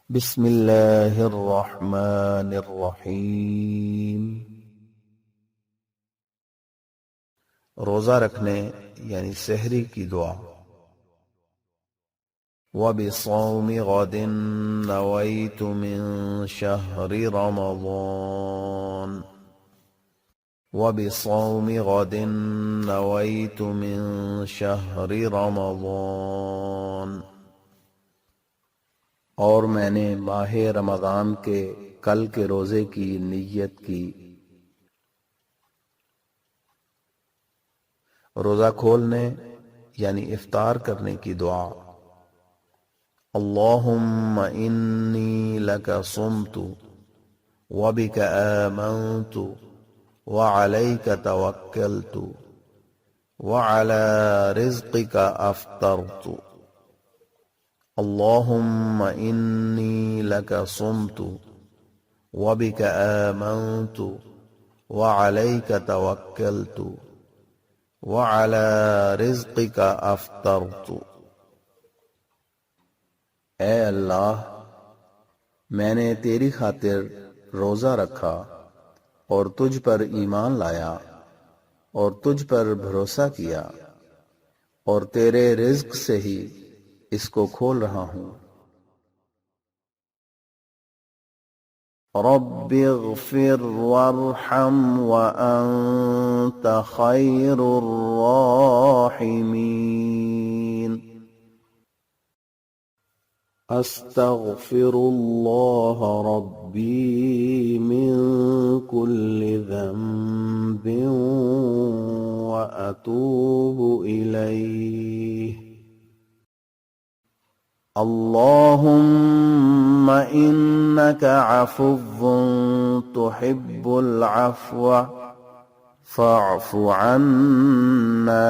بسم اللہ الرحمن الرحیم۔ روزہ رکھنے یعنی سحری کی دعا۔ وَبِصَوْمِ غَدٍ نَوَيْتُ مِن شَهْرِ رَمَضَانَ وَبِصَوْمِ غَدٍ نَوَيْتُ مِن شَهْرِ رَمَضَانَ، اور میں نے ماہ رمضان کے کل کے روزے کی نیت کی۔ روزہ کھولنے یعنی افطار کرنے کی دعا۔ اللہم انی لک صمت وبک آمنت وعلیک توکلت وعلی رزقک افطرت۔ اللہم انی لک صمت وبک آمنت وعلیک توکلت وعلی رزقک افطرت۔ اے اللہ، میں نے تیری خاطر روزہ رکھا اور تجھ پر ایمان لایا اور تجھ پر بھروسہ کیا، اور تیرے رزق سے ہی اس کو کھول رہا ہوں۔ رب اغفر وارحم وانت خیر الراحمین۔ استغفر اللہ ربی من کل ذنب واتوب الیہ۔ اللہم انک عفو تحب العفو فاعف عنا۔